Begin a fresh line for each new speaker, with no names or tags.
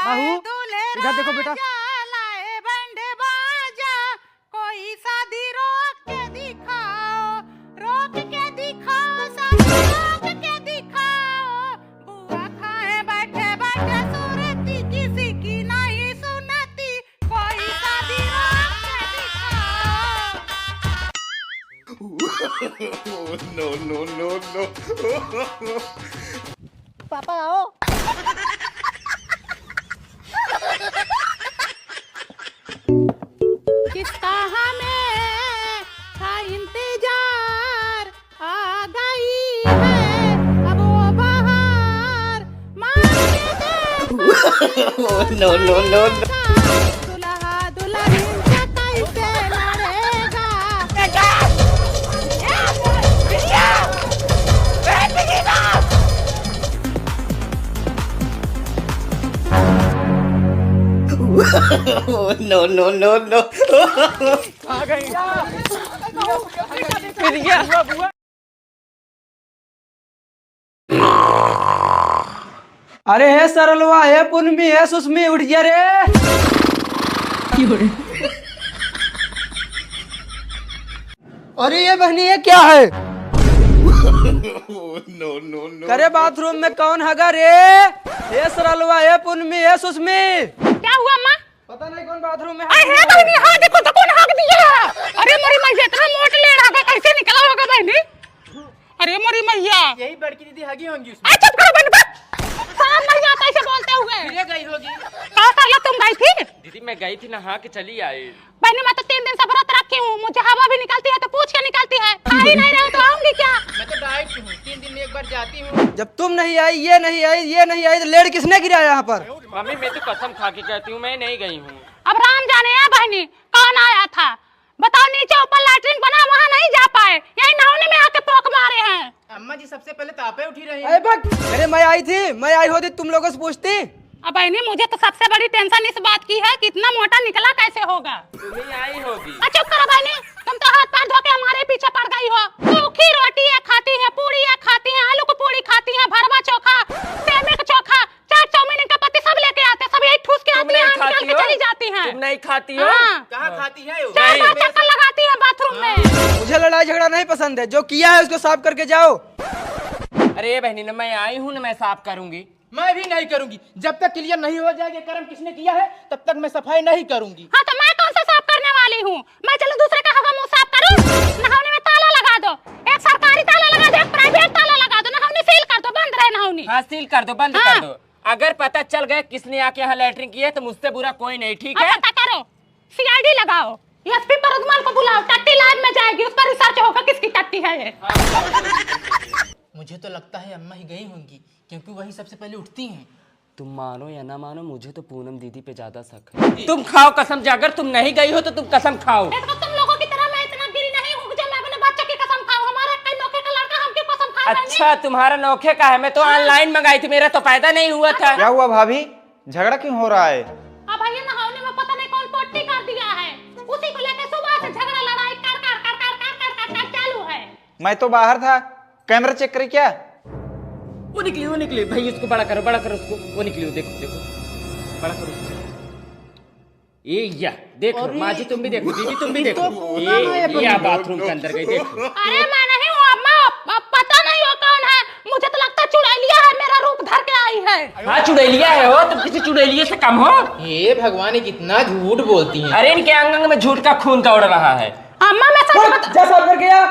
बाहू इधर देखो बेटा।
लाए बैंड बाजा, कोई शादी रोक के दिखाओ, रोक के दिखाओ, शादी रोक के दिखाओ। बुआ खाए बैठे बैठे सूरती, किसी की नहीं सुनती, कोई शादी रोक के दिखाओ।
No, no, no, no.
पापा आओ। किसका हमें था इंतजार, आ गई है अब वो बाहर, मांगे
No, no, no, no.
दुल्हा दुल्हन से कैसे लड़ेगा।
No, no, no, no.
आ गई फिर क्या हुआ बुआ? अरे हे सरलवा, हे पुनमी, हे सुषमी, उठ जा रे। अरे ये बहनी, ये क्या है?
No, no, no.
करे बाथरूम में कौन हगा रे? हे सरलवा, हे पुनमी, हे सुषमी।
क्या हुआ माँ?
पता नहीं कौन बाथरूम में
अरे बहनी, हाँ देखो तो कौन हक दिया। अरे मोरी मैया, इतना मोट ले रहा था, कैसे निकला होगा बहनी? अरे मोरी मैया,
यही बड़की दीदी हगी होंगी।
चुप करो बहनी, बस शर्म नहीं आता ऐसे बोलते हुए।
ये गई होगी।
कहाँ कहला तुम गई थी?
दीदी मैं गई थी नहा के चली आई।
बहनी मैं तो 3 दिन से व्रत रखी हूँ, मुझे हवा भी निकलती है तो पूछ के निकलती है। आ ही नहीं रहे तो आऊंगी क्या?
मैं तो डाइट हूँ, 3 दिन में एक बार जाती हूँ। जब तुम नहीं आई, ये नहीं आई, ये नहीं आई, तो लेड किसने गिराया यहाँ पर?
मम्मी मैं तो कसम खा के कहती हूँ मैं नहीं गई हूँ।
अब राम जाने है बहनी कौन आया था। बताओ, नीचे ऊपर लैट्रिन बना, वहाँ नहीं जा पाए, यही नहाने में आके पोक मारे हैं।
अम्मा जी सबसे पहले तापे उठी रही
अरे बक, अरे मैं आई थी, मैं आई होती तुम लोगों से पूछती।
अब बहनी मुझे तो सबसे बड़ी टेंशन इस बात की है कि इतना मोटा निकला कैसे होगा।
तुम्हें आई होगी।
चुप करो बहनी, तुम तो हाथ पैर धो के हमारे पीछे पड़ गई हो। सूखी रोटी है खाती है, पूरी है खाती है, आलू की पूरी खाती है, भरवा चोखा, सेमे का चोखा, चाट चाउमीन इनका पति सब लेके आते, सब यही ठूस के आती है, निकल के चली जाती है।
तुम नहीं खाती हो?
कहाँ खाती है?
4 चक्कर लगाती है बाथरूम में।
मुझे लड़ाई झगड़ा नहीं पसंद है, जो किया है उसको साफ करके जाओ।
अरे बहनी न मैं आई हूँ न मैं साफ करूंगी।
मैं भी नहीं करूंगी, जब तक क्लियर नहीं हो जाएगा कर्म किसने किया है तब तक मैं सफाई नहीं करूंगी।
हाँ तो मैं कौन सा साफ करने वाली हूँ? मैं चलो दूसरे का हवा मुंह साफ करूँ? नहाने में ताला लगा दो, एक सरकारी ताला लगा दो, एक प्राइवेट ताला लगा दो, नहाने सील कर दो, बंद रहे नहाने।
हाँ सील कर दो, बंद
हाँ।
कर दो। अगर पता चल गया किसने आके यहाँ लैट्रिन की है तो मुझसे बुरा कोई नहीं, ठीक है?
पता करो, सीआईडी लगाओ, एसपी परदमान को बुलाओ, टट्टी लाइव में जाएगी, उस पर रिसर्च होगा किसकी टट्टी है ये।
मुझे तो लगता है अम्मा ही गई होंगी, क्योंकि वही सबसे पहले उठती हैं।
तुम मानो या ना मानो, मुझे तो पूनम दीदी पे ज्यादा शक है। तुम खाओ कसम, अगर तुम नहीं गई हो तो तुम कसम खाओ।
देखो तुम लोगों की तरह मैं इतना गिरी नहीं हूँ जो मैं अपने बच्चे की कसम खाऊं। हमारा कई नौके का लड़का हम क्यों कसम खा रहे हैं?
अच्छा तुम्हारा नौखे का है, मैं तो ऑनलाइन मंगाई थी, मेरा तो पैदा नहीं हुआ था।
क्या हुआ भाभी, झगड़ा क्यों हो रहा है?
अब भैया नहाने में पता नहीं कौन पोटी कर दिया है, उसी को लेकर सुबह से झगड़ा लड़ाई कर चालू है।
मैं तो बाहर था, कैमरा चेक करे क्या?
वो निकली भाई, उसको बड़ा करो उसको, वो निकली, देखो देखो बड़ा करो उसको। या देखो माँ जी तुम भी देखो, दीदी तुम भी देखो, ये बाथरूम के अंदर गई देखो।
अरे मैं नहीं हूँ अम्मा, पता नहीं वो कौन है, मुझे तो लगता है चुड़ैलिया है, मेरा रूप धर के आई है।
हाँ चुड़ैलिया है हो, तुम किसी चुड़ैलिए से कम हो?
ये भगवान ये कितना झूठ बोलती हैं।
अरे इनके अंग अंग में झूठ का खून दौड़ रहा है।
अम्मा मैं सच बता,
जा साफ करके आ।